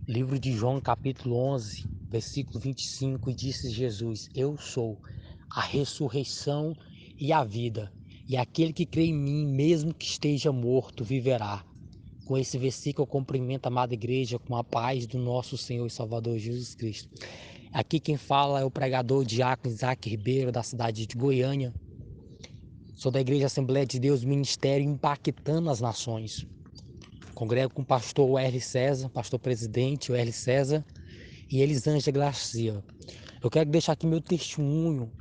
Livro de João, capítulo 11, versículo 25, e disse Jesus: Eu sou a ressurreição e a vida, e aquele que crê em mim, mesmo que esteja morto, viverá. Com esse versículo eu cumprimento a amada igreja com a paz do nosso Senhor e Salvador Jesus Cristo. Aqui quem fala é o pregador Diácono Isaac Ribeiro, da cidade de Goiânia. Sou da Igreja Assembleia de Deus, Ministério Impactando as Nações. Congrego com o pastor Werli César, pastor presidente Werli César e Elisângela Garcia. Eu quero deixar aqui meu testemunho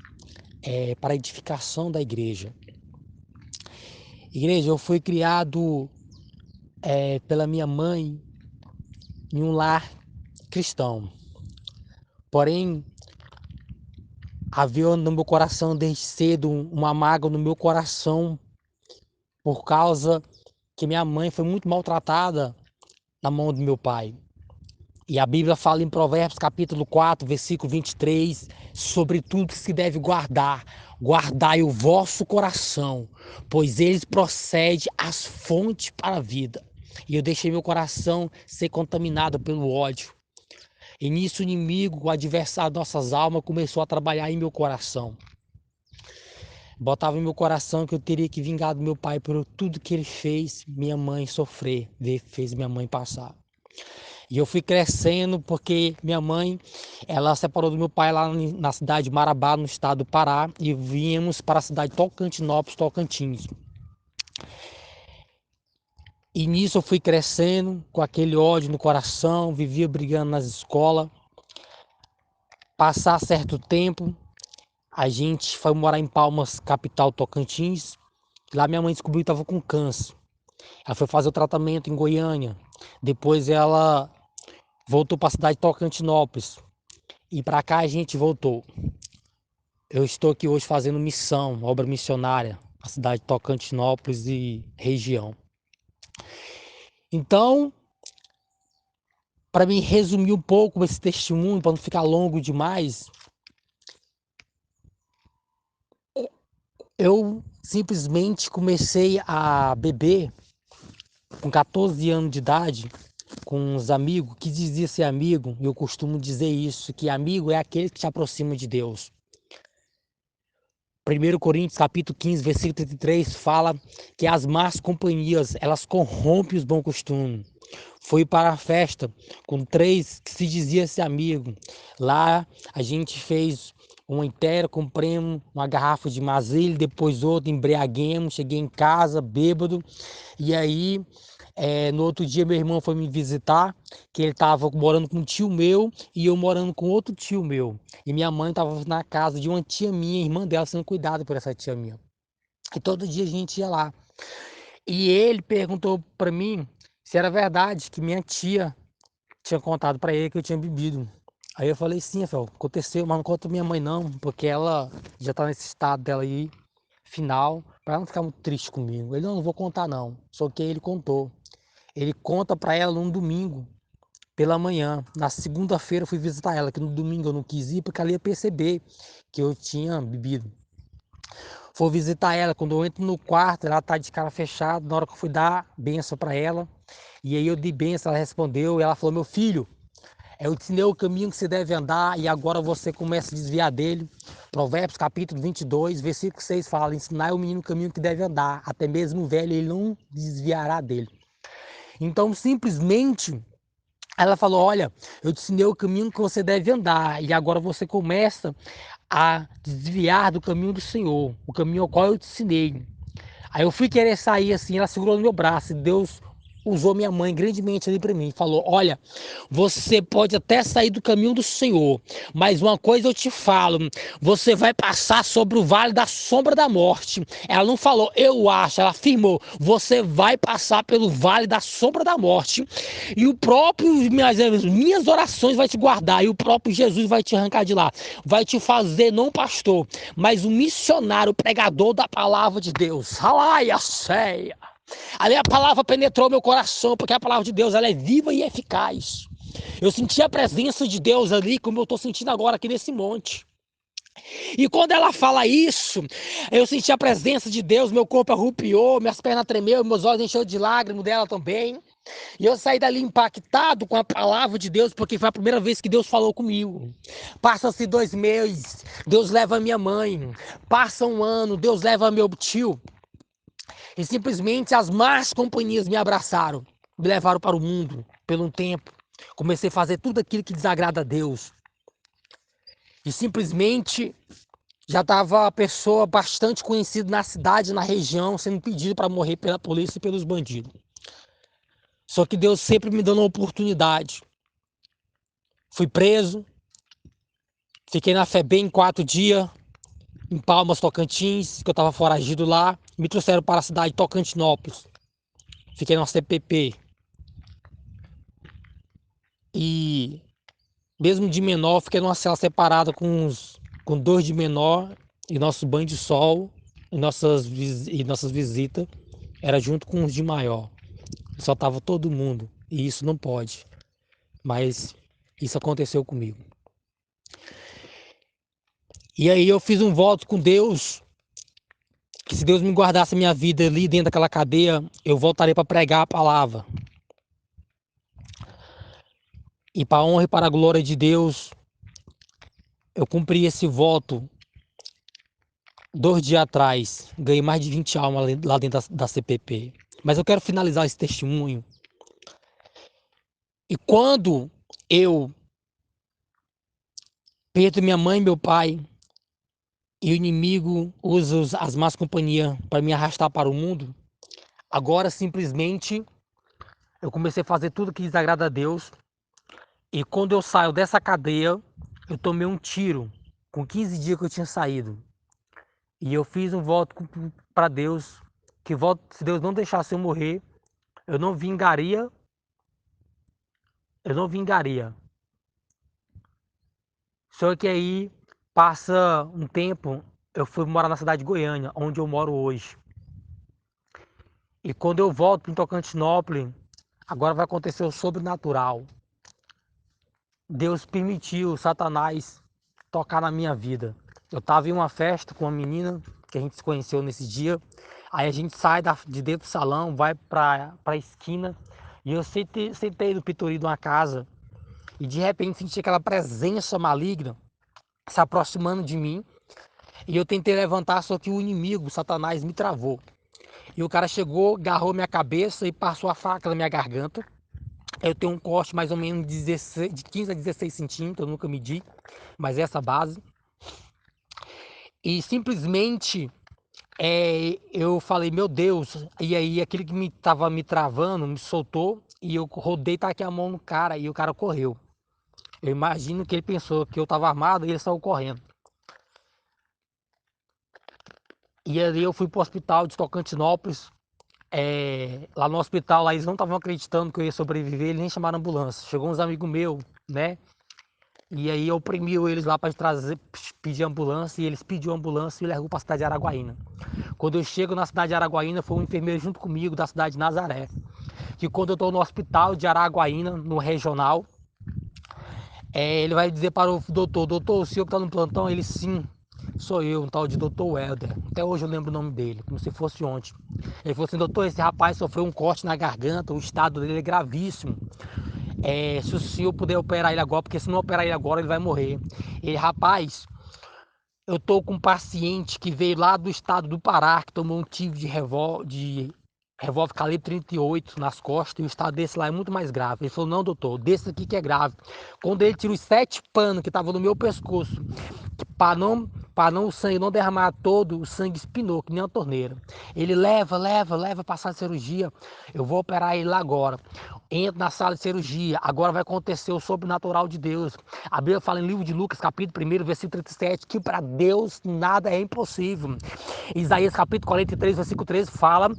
para a edificação da igreja. Igreja, eu fui criado pela minha mãe em um lar cristão. Porém, havia no meu coração desde cedo uma mágoa no meu coração por causa que minha mãe foi muito maltratada na mão do meu pai. E a Bíblia fala em Provérbios capítulo 4, versículo 23, sobre tudo que se deve guardar. Guardai o vosso coração, pois eles procedem as fontes para a vida. E eu deixei meu coração ser contaminado pelo ódio. E nisso o inimigo, o adversário de nossas almas, começou a trabalhar em meu coração. Botava em meu coração que eu teria que vingar do meu pai por tudo que ele fez minha mãe sofrer, fez minha mãe passar. E eu fui crescendo porque minha mãe, ela separou do meu pai lá na cidade de Marabá, no estado do Pará, e viemos para a cidade de Tocantinópolis, Tocantins. E nisso eu fui crescendo com aquele ódio no coração, vivia brigando nas escolas. Passar certo tempo, a gente foi morar em Palmas, capital Tocantins. Lá minha mãe descobriu que estava com câncer. Ela foi fazer o tratamento em Goiânia. Depois ela voltou para a cidade de Tocantinópolis. E para cá a gente voltou. Eu estou aqui hoje fazendo missão, obra missionária, na cidade de Tocantinópolis e região. Então, para mim resumir um pouco esse testemunho, para não ficar longo demais, eu simplesmente comecei a beber com 14 anos de idade, com uns amigos que diziam ser amigo, e eu costumo dizer isso, que amigo é aquele que te aproxima de Deus. 1 Coríntios capítulo 15, versículo 33 fala que as más companhias, elas corrompem os bons costumes. Fui para a festa com 3 que se dizia ser amigo. Lá a gente fez uma inteira, compramos uma garrafa de Mazile, depois outra, embriaguemos, cheguei em casa bêbado. E aí, no outro dia, meu irmão foi me visitar, que ele estava morando com um tio meu e eu morando com outro tio meu. E minha mãe estava na casa de uma tia minha, irmã dela, sendo cuidada por essa tia minha. E todo dia a gente ia lá. E ele perguntou para mim se era verdade que minha tia tinha contado para ele que eu tinha bebido. Aí eu falei, sim, Rafael, aconteceu, mas não conta minha mãe não, porque ela já tá nesse estado dela aí, final, para ela não ficar muito triste comigo. Ele, não vou contar não, só que ele contou. Ele conta para ela num domingo, pela manhã. Na segunda-feira eu fui visitar ela, que no domingo eu não quis ir, porque ela ia perceber que eu tinha bebido. Fui visitar ela, quando eu entro no quarto, ela tá de cara fechada, na hora que eu fui dar benção para ela, e aí eu dei benção, ela respondeu, e ela falou, meu filho, eu te ensinei o caminho que você deve andar e agora você começa a desviar dele. Provérbios capítulo 22, versículo 6 fala, ensinar o menino o caminho que deve andar, até mesmo o velho ele não desviará dele. Então simplesmente ela falou, olha, eu te ensinei o caminho que você deve andar e agora você começa a desviar do caminho do Senhor, o caminho ao qual eu te ensinei. Aí eu fui querer sair assim, ela segurou no meu braço e Deus usou minha mãe grandemente ali para mim. Falou, olha, você pode até sair do caminho do Senhor, mas uma coisa eu te falo, você vai passar sobre o vale da sombra da morte. Ela não falou, eu acho, ela afirmou, você vai passar pelo vale da sombra da morte e o próprio, minhas orações vai te guardar e o próprio Jesus vai te arrancar de lá. Vai te fazer, não pastor, mas um missionário, pregador da palavra de Deus. Alaia, ceia. Ali a palavra penetrou meu coração, porque a palavra de Deus ela é viva e eficaz. Eu senti a presença de Deus ali, como eu estou sentindo agora aqui nesse monte. E quando ela fala isso, eu senti a presença de Deus, meu corpo arrupiou, minhas pernas tremeu, meus olhos encheram de lágrimas dela também. E eu saí dali impactado com a palavra de Deus, porque foi a primeira vez que Deus falou comigo. Passa-se 2 meses, Deus leva a minha mãe. Passa um ano, Deus leva meu tio. E simplesmente as más companhias me abraçaram, me levaram para o mundo, por um tempo. Comecei a fazer tudo aquilo que desagrada a Deus. E simplesmente já estava a pessoa bastante conhecida na cidade, na região, sendo pedido para morrer pela polícia e pelos bandidos. Só que Deus sempre me dando uma oportunidade. Fui preso, fiquei na FEBEM 4 dias, em Palmas, Tocantins, que eu estava foragido lá. Me trouxeram para a cidade de Tocantinópolis. Fiquei na CPP. E mesmo de menor, fiquei numa cela separada com 2 de menor, e nosso banho de sol e nossas visitas era junto com os de maior. Só tava todo mundo, e isso não pode. Mas isso aconteceu comigo. E aí eu fiz um voto com Deus, que se Deus me guardasse a minha vida ali dentro daquela cadeia, eu voltaria para pregar a palavra. E para a honra e para a glória de Deus, eu cumpri esse voto 2 dias atrás. Ganhei mais de 20 almas lá dentro da CPP. Mas eu quero finalizar esse testemunho. E quando eu perdo minha mãe e meu pai, e o inimigo usa as más companhias para me arrastar para o mundo, agora simplesmente eu comecei a fazer tudo que desagrada a Deus. E quando eu saio dessa cadeia, eu tomei um tiro com 15 dias que eu tinha saído. E eu fiz um voto para Deus, que se Deus não deixasse eu morrer, eu não vingaria. Só que aí passa um tempo, eu fui morar na cidade de Goiânia, onde eu moro hoje. E quando eu volto para Tocantinópolis, agora vai acontecer o sobrenatural. Deus permitiu Satanás tocar na minha vida. Eu estava em uma festa com uma menina que a gente se conheceu nesse dia. Aí a gente sai de dentro do salão, vai para a esquina. E eu sentei no pitori de uma casa. E de repente senti aquela presença maligna se aproximando de mim. E eu tentei levantar, só que o inimigo, Satanás, me travou. E o cara chegou, agarrou minha cabeça e passou a faca na minha garganta. Eu tenho um corte mais ou menos de 15 a 16 centímetros, eu nunca medi, mas é essa base. E simplesmente eu falei, meu Deus, e aí aquele que estava me travando me soltou e eu rodei, taquei a mão no cara e o cara correu. Eu imagino que ele pensou que eu estava armado e ele saiu correndo. E ali eu fui para o hospital de Tocantinópolis. Lá no hospital, lá eles não estavam acreditando que eu ia sobreviver, eles nem chamaram a ambulância. Chegou uns amigos meus, né? E aí eu oprimiu eles lá para pedir ambulância, e eles pediram ambulância e levou para a cidade de Araguaína. Quando eu chego na cidade de Araguaína, foi um enfermeiro junto comigo da cidade de Nazaré. Que quando eu estou no hospital de Araguaína, no regional, ele vai dizer para o doutor, o senhor que está no plantão? Ele, sim, sou eu, um tal de doutor Helder. Até hoje eu lembro o nome dele, como se fosse ontem. Ele falou assim, doutor, esse rapaz sofreu um corte na garganta, o estado dele é gravíssimo. Se o senhor puder operar ele agora, porque se não operar ele agora, ele vai morrer. Ele, rapaz, eu tô com um paciente que veio lá do estado do Pará, que tomou um tiro de revólver calibre 38 nas costas, e o estado desse lá é muito mais grave. Ele falou, não, doutor, desse aqui que é grave. Quando ele tira os 7 panos que estavam no meu pescoço, para não o sangue não derramar todo, o sangue espinou, que nem uma torneira. Ele leva para a sala de cirurgia, eu vou operar ele lá agora. Entra na sala de cirurgia, agora vai acontecer o sobrenatural de Deus. A Bíblia fala em livro de Lucas, capítulo 1, versículo 37, que para Deus nada é impossível. Isaías, capítulo 43, versículo 13, fala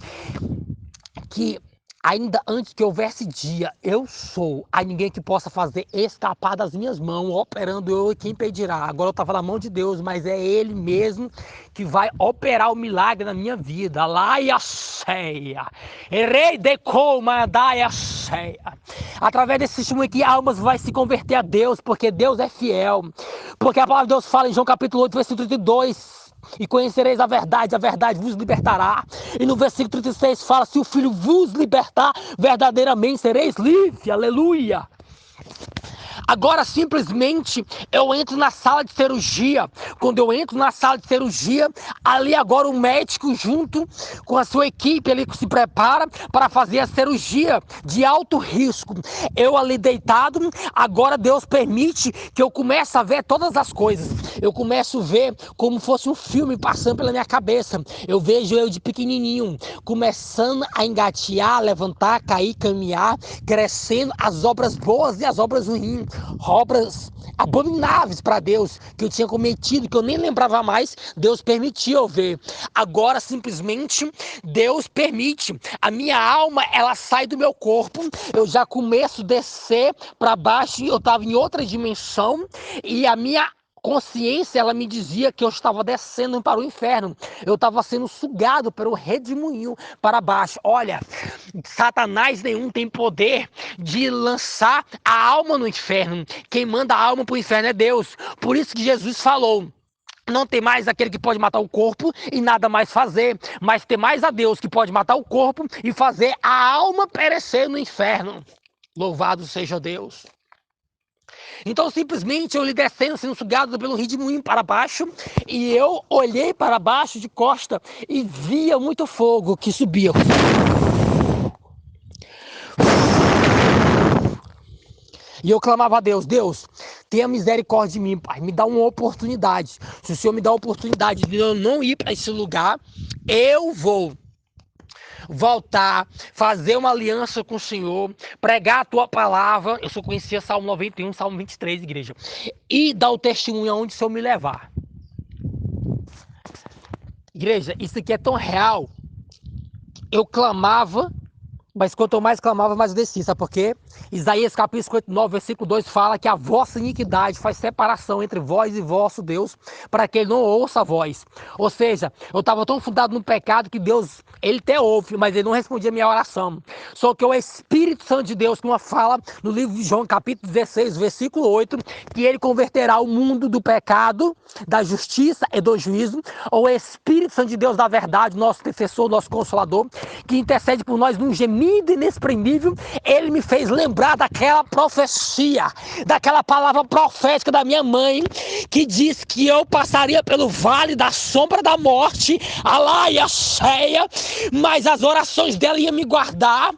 que ainda antes que houvesse dia, eu sou. Há ninguém que possa fazer escapar das minhas mãos, operando eu e quem impedirá. Agora eu estava na mão de Deus, mas é Ele mesmo que vai operar o milagre na minha vida. Laia ceia. Erei de coma daia ceia. Através desse testemunho aqui, almas vai se converter a Deus, porque Deus é fiel. Porque a palavra de Deus fala em João capítulo 8, versículo 32. e conhecereis a verdade vos libertará. E no versículo 36 fala, se o Filho vos libertar, verdadeiramente sereis livres, aleluia. Agora, simplesmente, eu entro na sala de cirurgia. Quando eu entro na sala de cirurgia, ali agora o médico, junto com a sua equipe, ele se prepara para fazer a cirurgia de alto risco. Eu ali deitado, agora Deus permite que eu comece a ver todas as coisas. Eu começo a ver como fosse um filme passando pela minha cabeça. Eu vejo eu de pequenininho, começando a engatear, levantar, cair, caminhar, crescendo as obras boas e as obras ruins. Obras abomináveis para Deus, que eu tinha cometido, que eu nem lembrava mais, Deus permitiu eu ver. Agora, simplesmente, Deus permite. A minha alma, ela sai do meu corpo, eu já começo a descer para baixo, eu estava em outra dimensão, e a minha consciência, ela me dizia que eu estava descendo para o inferno. Eu estava sendo sugado pelo redemoinho para baixo. Olha, Satanás nenhum tem poder de lançar a alma no inferno. Quem manda a alma para o inferno é Deus. Por isso que Jesus falou, não tem mais aquele que pode matar o corpo e nada mais fazer, mas tem mais a Deus que pode matar o corpo e fazer a alma perecer no inferno. Louvado seja Deus. Então, simplesmente, eu lhe descendo, sendo sugado pelo redemoinho para baixo, e eu olhei para baixo de costa e via muito fogo que subia. E eu clamava a Deus, Deus, tenha misericórdia de mim, Pai, me dá uma oportunidade. Se o Senhor me dá a oportunidade de eu não ir para esse lugar, eu vou voltar, fazer uma aliança com o Senhor, pregar a tua palavra. Eu só conhecia Salmo 91, Salmo 23, igreja. E dar o testemunho aonde o Senhor me levar. Igreja, isso aqui é tão real. Eu clamava, mas quanto eu mais clamava, mais eu descia. Sabe por quê? Isaías capítulo 59, versículo 2 fala que a vossa iniquidade faz separação entre vós e vosso Deus, para que ele não ouça a voz. Ou seja, eu estava tão fundado no pecado que Deus, ele até ouve, mas ele não respondia a minha oração. Só que o Espírito Santo de Deus, como fala no livro de João capítulo 16, versículo 8, que ele converterá o mundo do pecado, da justiça e do juízo. O Espírito Santo de Deus da verdade, nosso defensor, nosso consolador, que intercede por nós num gemido inexprimível, ele me fez lembrar daquela profecia, daquela palavra profética da minha mãe, que diz que eu passaria pelo vale da sombra da morte, alaia cheia, mas as orações dela iam me guardar,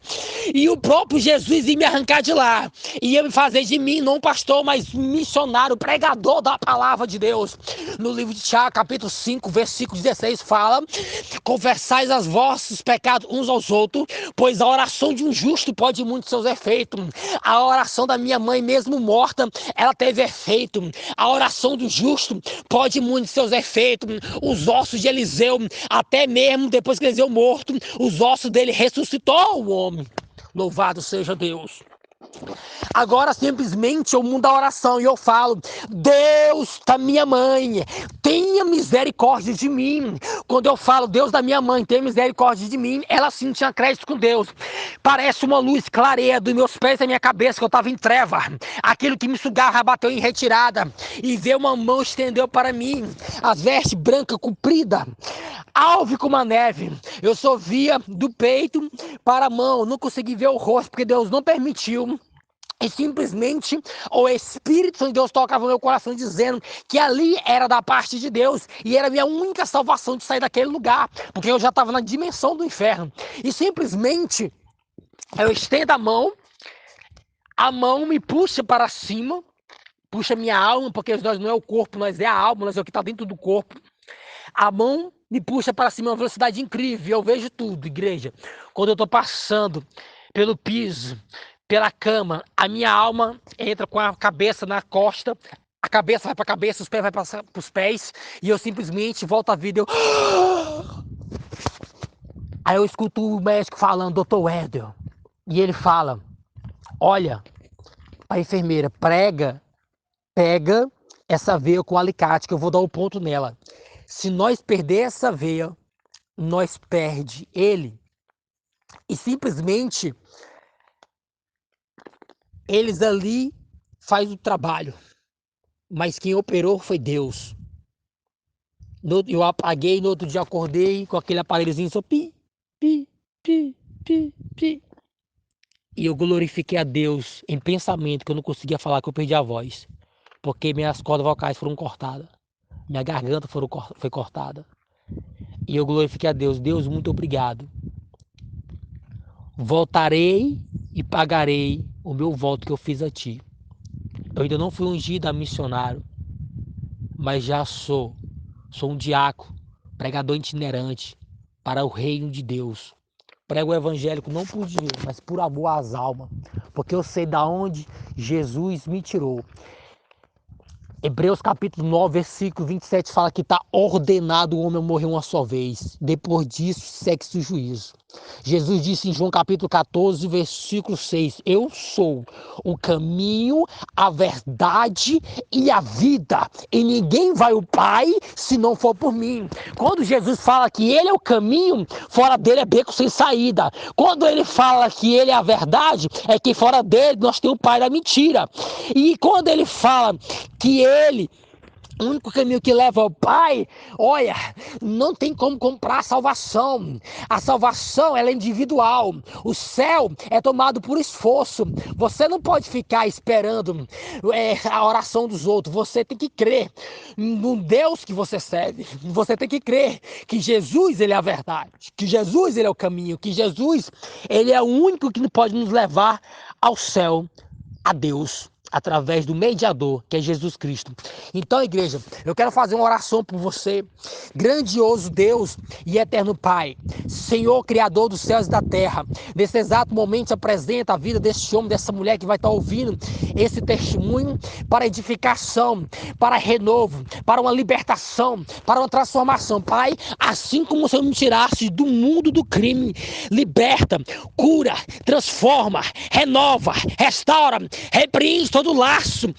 e o próprio Jesus ia me arrancar de lá, ia me fazer de mim, não um pastor, mas missionário, pregador da palavra de Deus. No livro de Tiago, capítulo 5, versículo 16, fala, confessais os vossos pecados uns aos outros, pois a oração de um justo pode muito seus efeitos. A oração da minha mãe, mesmo morta, ela teve efeito. A oração do justo pode muito seus efeitos. Os ossos de Eliseu, até mesmo depois que Eliseu morto, os ossos dele ressuscitou o homem. Louvado seja Deus. Agora simplesmente eu mudo a oração e eu falo, Deus da minha mãe, tenha misericórdia de mim. Quando eu falo, Deus da minha mãe, tenha misericórdia de mim, ela sim tinha crédito com Deus. Parece uma luz clareia dos meus pés e da minha cabeça, que eu estava em treva. Aquilo que me sugava bateu em retirada. E veio uma mão estendeu para mim, as vestes branca, comprida, alve como a neve. Eu só via do peito para a mão, não consegui ver o rosto, porque Deus não permitiu. E simplesmente o Espírito de Deus tocava no meu coração dizendo que ali era da parte de Deus e era a minha única salvação de sair daquele lugar, porque eu já estava na dimensão do inferno. E simplesmente eu estendo a mão me puxa para cima, puxa minha alma, porque nós não é o corpo, nós é a alma, nós é o que está dentro do corpo. A mão me puxa para cima a uma velocidade incrível, eu vejo tudo, igreja. Quando eu estou passando pelo piso, pela cama, a minha alma entra com a cabeça na costa, a cabeça vai para a cabeça, os pés vai para os pés, e eu simplesmente volto à vida. Aí eu escuto o médico falando, doutor Éder, e ele fala, olha, a enfermeira, pega essa veia com alicate, que eu vou dar o ponto nela. Se nós perder essa veia, nós perde ele. E simplesmente eles ali fazem o trabalho, mas quem operou foi Deus. Eu apaguei, no outro dia acordei com aquele aparelhozinho só pi, pi, pi, pi, pi. E eu glorifiquei a Deus em pensamento, que eu não conseguia falar, que eu perdi a voz. Porque minhas cordas vocais foram cortadas. Minha garganta foi cortada. E eu glorifiquei a Deus. Deus, muito obrigado. Voltarei e pagarei o meu voto que eu fiz a ti. Eu ainda não fui ungido a missionário, mas já sou um diácono, pregador itinerante para o reino de Deus. Prego o evangélico não por dinheiro, mas por amor às almas, porque eu sei da onde Jesus me tirou. Hebreus capítulo 9, versículo 27 fala que está ordenado o homem morrer uma só vez. Depois disso, segue-se o juízo. Jesus disse em João capítulo 14, versículo 6, eu sou o caminho, a verdade e a vida. E ninguém vai ao Pai se não for por mim. Quando Jesus fala que ele é o caminho, fora dele é beco sem saída. Quando ele fala que ele é a verdade, é que fora dele nós temos o pai da mentira. E quando ele fala que ele, o único caminho que leva ao Pai, olha, não tem como comprar a salvação. A salvação, ela é individual. O céu é tomado por esforço. Você não pode ficar esperando a oração dos outros. Você tem que crer no Deus que você serve. Você tem que crer que Jesus, ele é a verdade. Que Jesus, ele é o caminho. Que Jesus, ele é o único que pode nos levar ao céu, a Deus, através do mediador, que é Jesus Cristo. Então, igreja, eu quero fazer uma oração por você. Grandioso Deus e eterno Pai, Senhor Criador dos céus e da terra, nesse exato momento se apresenta a vida desse homem, dessa mulher que vai estar ouvindo esse testemunho para edificação, para renovo, para uma libertação, para uma transformação. Pai, assim como o Senhor me tirasse do mundo do crime, liberta, cura, transforma, renova, restaura, repreende todo laço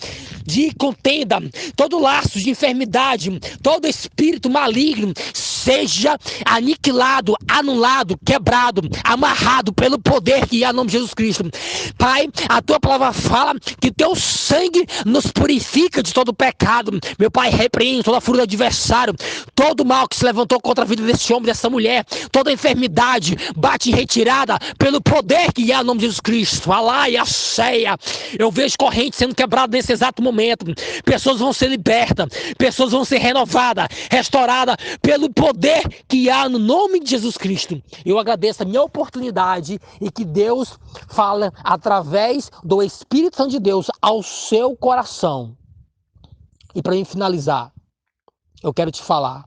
de contenda, todo laço de enfermidade, todo espírito maligno seja aniquilado, anulado, quebrado, amarrado pelo poder que há no nome de Jesus Cristo. Pai, a tua palavra fala que teu sangue nos purifica de todo pecado. Meu Pai, repreende toda a fúria do adversário, todo mal que se levantou contra a vida desse homem, dessa mulher, toda enfermidade bate em retirada pelo poder que há no nome de Jesus Cristo. Alá e a ceia. Eu vejo correntes sendo quebradas nesse exato momento. Pessoas vão ser libertas, pessoas vão ser renovadas, restauradas pelo poder que há no nome de Jesus Cristo. Eu agradeço a minha oportunidade e que Deus fala através do Espírito Santo de Deus ao seu coração. E para mim finalizar, eu quero te falar.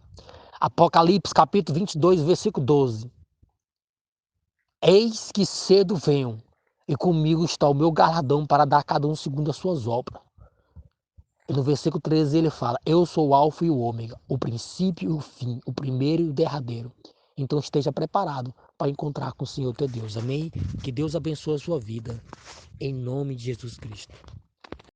Apocalipse capítulo 22, versículo 12. Eis que cedo venho, e comigo está o meu galardão para dar a cada um segundo as suas obras. E no versículo 13 ele fala, eu sou o alfa e o ômega, o princípio e o fim, o primeiro e o derradeiro. Então esteja preparado para encontrar com o Senhor teu Deus. Amém? Que Deus abençoe a sua vida. Em nome de Jesus Cristo.